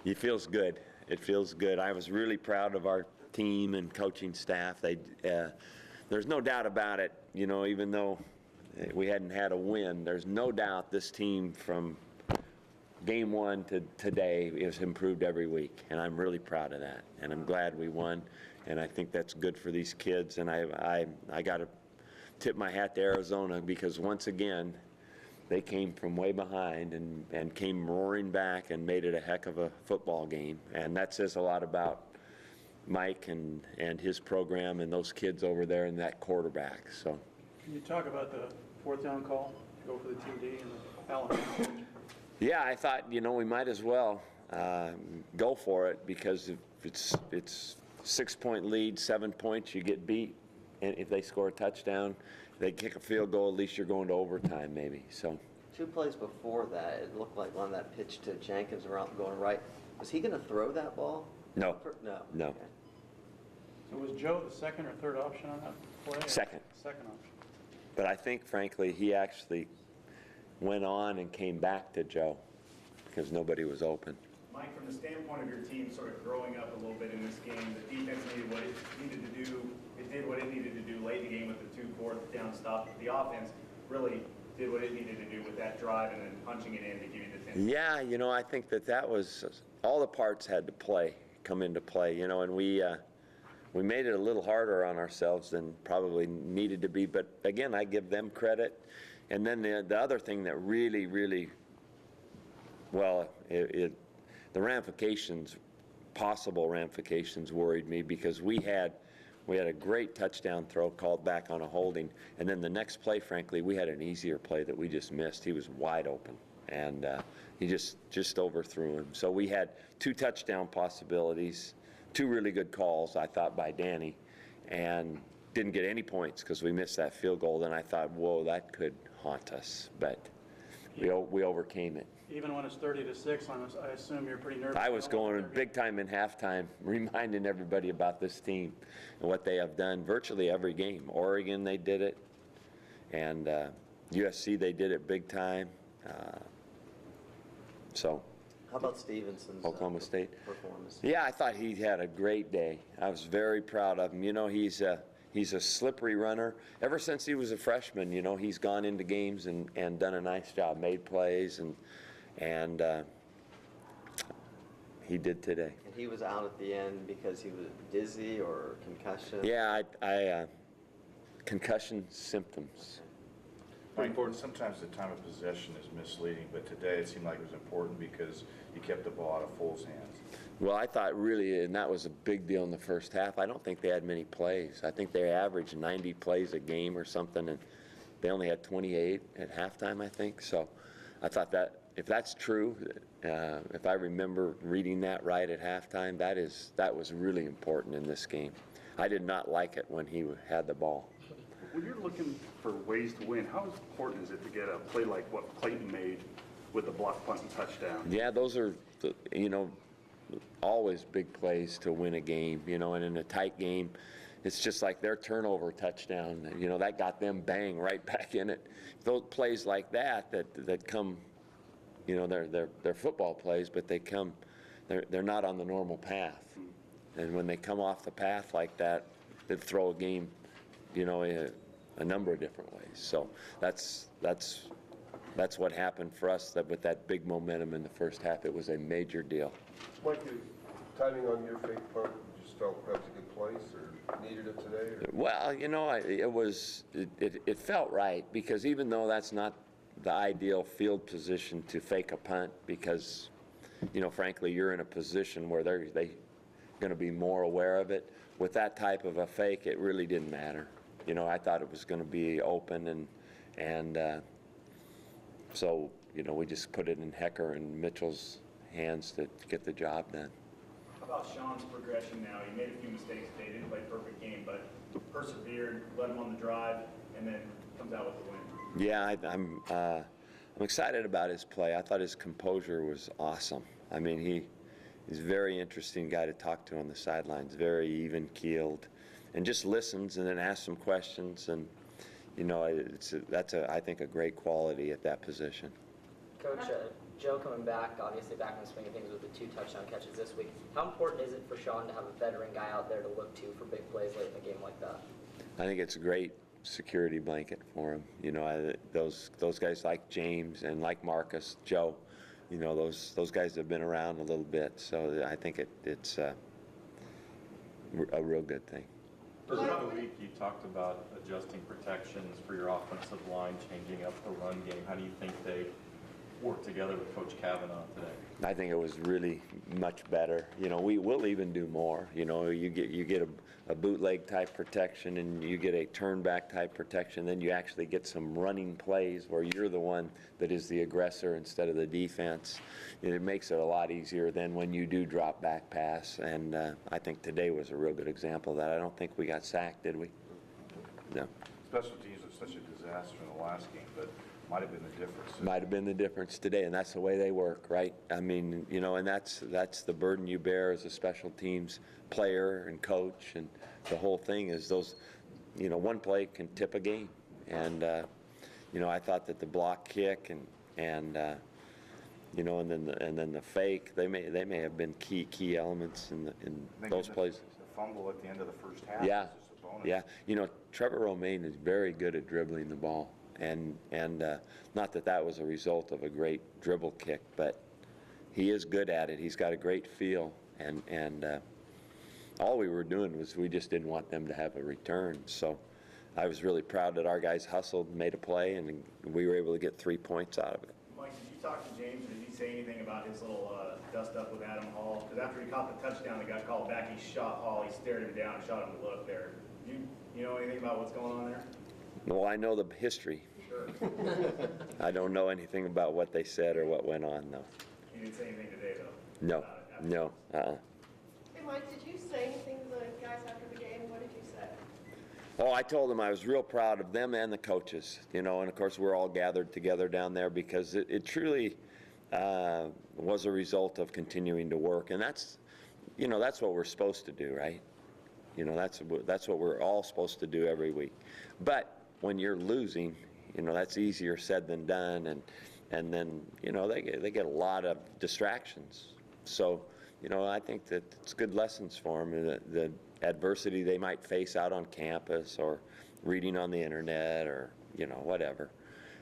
It feels good. It feels good. I was really proud of our team and coaching staff. There's no doubt about it. You know, even though we hadn't had a win, there's no doubt this team from game one to today has improved every week, and I'm really proud of that. And I'm glad we won, and I think that's good for these kids. And I got to tip my hat to Arizona, because once again, they came from way behind and came roaring back and made it a heck of a football game. And that says a lot about Mike and his program and those kids over there and that quarterback. So, can you talk about the fourth down call to go for the TD and the Allen? Yeah, I thought, you know, we might as well go for it, because if it's 6-point lead, 7 points, you get beat. And if they score a touchdown, they kick a field goal, at least you're going to overtime maybe. So 2 plays before that, it looked like on that pitch to Jenkins around going right. Was he going to throw that ball? No. No. No. Okay. So was Joe the second or third option on that play? Second. Second option. But I think, frankly, he actually went on and came back to Joe because nobody was open. Mike, from the standpoint of your team sort of growing up a little bit in this game, the defense needed what it needed to do. It did what it needed to do late in the game with the 2 fourth down stops. The offense really did what it needed to do with that drive and then punching it in to give you the 10. Yeah, you know, I think that was all the parts had to come into play, you know, and we made it a little harder on ourselves than probably needed to be. But again, I give them credit. And then the other thing that really, really, well, the ramifications, possible ramifications, worried me, because we had a great touchdown throw called back on a holding, and then the next play, frankly, we had an easier play that we just missed. He was wide open, and he just overthrew him. So we had 2 touchdown possibilities, 2 really good calls, I thought, by Danny, and didn't get any points because we missed that field goal. Then I thought, whoa, that could haunt us, but we overcame it. Even when it's 30-6, I assume you're pretty nervous. I was going big time in halftime, reminding everybody about this team and what they have done virtually every game. Oregon, they did it, and USC, they did it big time. So. How about Stevenson's Oklahoma State performance? Yeah, I thought he had a great day. I was very proud of him. You know, he's a slippery runner. Ever since he was a freshman, you know, he's gone into games and done a nice job, made plays, and he did today. And he was out at the end because he was dizzy or concussion? Yeah, I concussion symptoms. Important. Sometimes the time of possession is misleading, but today it seemed like it was important because you kept the ball out of Foles' hands. Well, I thought really, and that was a big deal in the first half, I don't think they had many plays. I think they averaged 90 plays a game or something, and they only had 28 at halftime, I think. So I thought that if that's true, if I remember reading that right at halftime, that was really important in this game. I did not like it when he had the ball. When you're looking for ways to win, how important is it to get a play like what Clayton made with the block punt and touchdown? Yeah, those are, you know, always big plays to win a game, you know, and in a tight game, it's just like their turnover touchdown, you know, that got them bang right back in it. Those plays like that come, you know, they're football plays, but they're not on the normal path. And when they come off the path like that, they throw a game, you know, a number of different ways. So that's what happened for us. That with that big momentum in the first half, it was a major deal. Mike, timing on your fake punt, you just felt that was a good place or needed it today? Or? Well, you know, it felt right, because even though that's not the ideal field position to fake a punt, because, you know, frankly, you're in a position where they're going to be more aware of it. With that type of a fake, it really didn't matter. You know, I thought it was going to be open, and so, you know, we just put it in Hecker and Mitchell's hands to get the job done. How about Sean's progression now? He made a few mistakes today, didn't play a perfect game, but persevered, led him on the drive, and then comes out with the win. Yeah, I'm excited about his play. I thought his composure was awesome. I mean, he's a very interesting guy to talk to on the sidelines, very even-keeled, and just listens and then asks some questions. And, you know, that's I think, a great quality at that position. Coach, Joe coming back, obviously back in the swing of things with the 2 touchdown catches this week. How important is it for Sean to have a veteran guy out there to look to for big plays late in a game like that? I think it's a great security blanket for him. You know, those guys like James and like Marcus, Joe, you know, those guys have been around a little bit, so I think it's a real good thing. Throughout the week, you talked about adjusting protections for your offensive line, changing up the run game. How do you think they work together with Coach Kavanaugh today? I think it was really much better. You know, we'll even do more. You know, you get a bootleg type protection, and you get a turn back type protection. Then you actually get some running plays where you're the one that is the aggressor instead of the defense. And it makes it a lot easier than when you do drop back pass. And I think today was a real good example of that. I don't think we got sacked, did we? No. Special teams was such a disaster in the last game, but might have been the difference. Might have been the difference today, and that's the way they work, right? I mean, you know, and that's the burden you bear as a special teams player and coach, and the whole thing is those, you know, one play can tip a game, and you know, I thought that the block kick and you know, and then the fake, they may have been key elements in those plays. The fumble at the end of the first half. Yeah, was just a bonus. yeah. You know, Trevor Romaine is very good at dribbling the ball. And not that was a result of a great dribble kick, but he is good at it. He's got a great feel, and all we were doing was we just didn't want them to have a return. So I was really proud that our guys hustled, made a play, and we were able to get 3 points out of it. Mike, did you talk to James? Did he say anything about his little dust up with Adam Hall? Because after he caught the touchdown that got called back, he shot Hall. He stared him down and shot him to look there. You know anything about what's going on there? Well, I know the history. Sure. I don't know anything about what they said or what went on, though. He didn't say anything today, though. No, About it. no. Hey, Mike, did you say anything to the guys after the game? What did you say? Oh, I told them I was real proud of them and the coaches, you know, and of course we're all gathered together down there because it truly was a result of continuing to work, and that's, you know, that's what we're supposed to do, right? You know, that's what we're all supposed to do every week. But when you're losing, you know, that's easier said than done, and then, you know, they get a lot of distractions. So, you know, I think that it's good lessons for them. The adversity they might face out on campus or reading on the internet or, you know, whatever.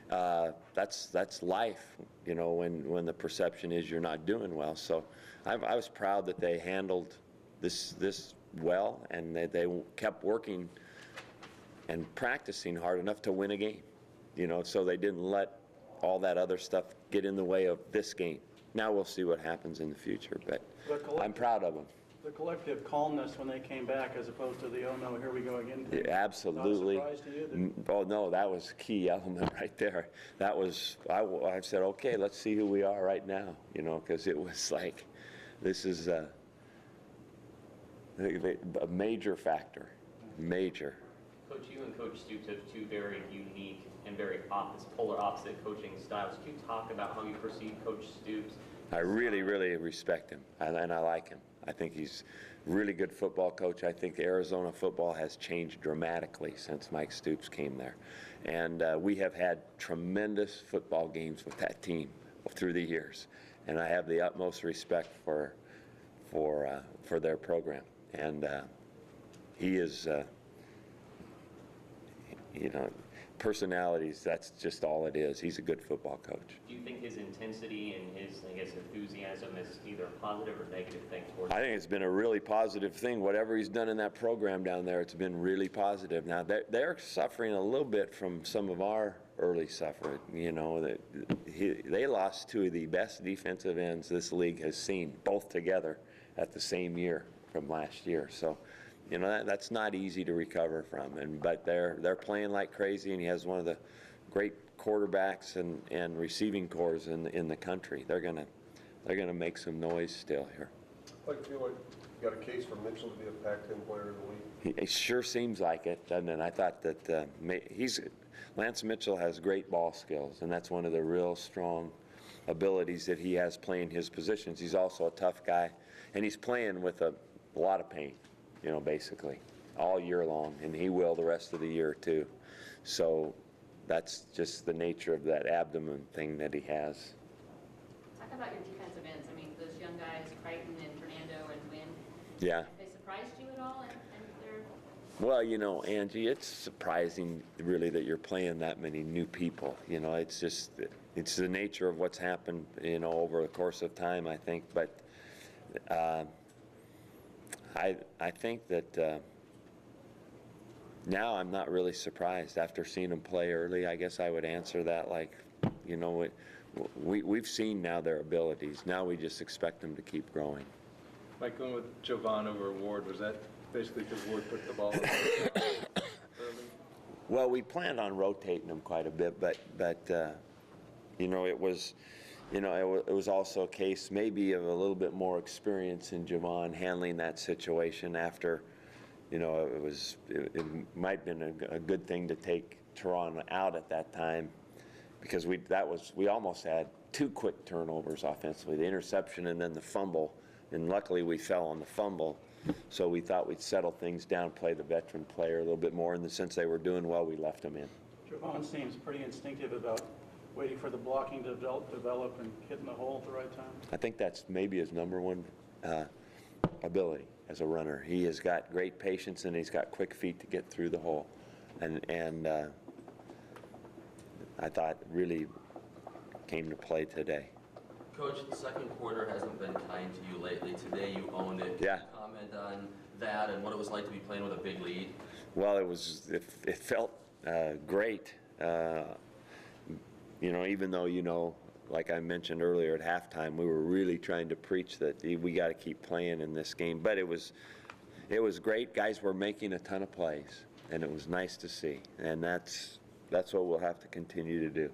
That's life, you know, when the perception is you're not doing well. So I was proud that they handled this well, and they kept working and practicing hard enough to win a game, you know, so they didn't let all that other stuff get in the way of this game. Now we'll see what happens in the future, but I'm proud of them. The collective calmness when they came back as opposed to the, oh no, here we go again. Yeah, absolutely. Not a surprise to you? Oh no, that was a key element right there. That was, I said, okay, let's see who we are right now, you know, because it was like, this is a major factor, major. Coach, you and Coach Stoops have two very unique and very polar opposite coaching styles. Could you talk about how you perceive Coach Stoops? I really, really respect him, and I like him. I think he's a really good football coach. I think Arizona football has changed dramatically since Mike Stoops came there. And we have had tremendous football games with that team through the years. And I have the utmost respect for their program. And he is, you know, personalities, that's just all it is. He's a good football coach. Do you think his intensity and his, I guess, enthusiasm is either a positive or negative thing towards I think it's been a really positive thing. Whatever he's done in that program down there, it's been really positive. Now, they're suffering a little bit from some of our early suffering. You know, they lost two of the best defensive ends this league has seen, both together at the same year from last year. So, you know, that's not easy to recover from, but they're playing like crazy, and he has one of the great quarterbacks and receiving cores in the country. They're gonna make some noise still here. Like, feel like you got a case for Mitchell to be a Pac-10 player of the week? It sure seems like it, doesn't it? I thought that Lance Mitchell has great ball skills, and that's one of the real strong abilities that he has playing his positions. He's also a tough guy, and he's playing with a lot of pain, you know, basically, all year long, and he will the rest of the year too. So that's just the nature of that abdomen thing that he has. about your defensive ends. I mean, those young guys, Crichton and Fernando and Wynn. Yeah. Have they surprised you at all? And they're Well, you know, Angie, it's surprising really that you're playing that many new people. You know, it's just, it's the nature of what's happened, you know, over the course of time, I think. But I think that now I'm not really surprised after seeing them play early. I guess I would answer that like, you know, we've seen now their abilities. Now we just expect them to keep growing. Mike, going with Jovan over Ward, was that basically because Ward put the ball in the early? Well, we planned on rotating them quite a bit, but you know, it was also a case maybe of a little bit more experience in Javon handling that situation after, you know, it might have been a good thing to take Teron out at that time, because we almost had 2 quick turnovers offensively, the interception and then the fumble, and luckily we fell on the fumble. So we thought we'd settle things down, play the veteran player a little bit more, and since they were doing well, we left them in. Javon seems pretty instinctive about waiting for the blocking to develop and hitting the hole at the right time. I think that's maybe his #1 ability as a runner. He has got great patience and he's got quick feet to get through the hole, and I thought really came to play today. Coach, the second quarter hasn't been kind to you lately. Today you owned it. Can Yeah. you comment on that and what it was like to be playing with a big lead? Well, it felt great. You know, even though, you know, like I mentioned earlier at halftime, we were really trying to preach that we got to keep playing in this game. But it was great. Guys were making a ton of plays, and it was nice to see. And that's what we'll have to continue to do.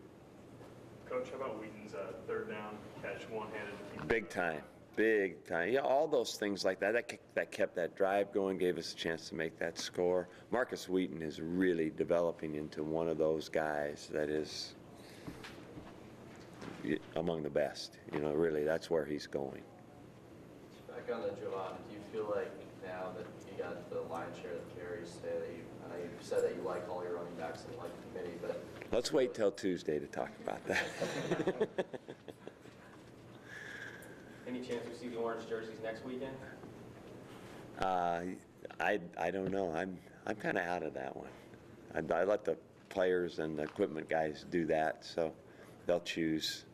Coach, how about Wheaton's third down catch, one-handed? Big time. Big time. Yeah, all those things like that. That kept that drive going, gave us a chance to make that score. Marcus Wheaton is really developing into one of those guys that is among the best. You know, really, that's where he's going. Back on the Jovan, do you feel like now that you got the lion's share of the carries, say that I know you've said that you like all your running backs and like the committee, but Let's wait till Tuesday to talk about that. Any chance we see the orange jerseys next weekend? I don't know. I'm kind of out of that one. I let the players and the equipment guys do that, so they'll choose.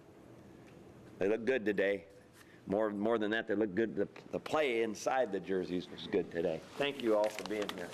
They look good today. More than that, they look good. The play inside the jerseys was good today. Thank you all for being here.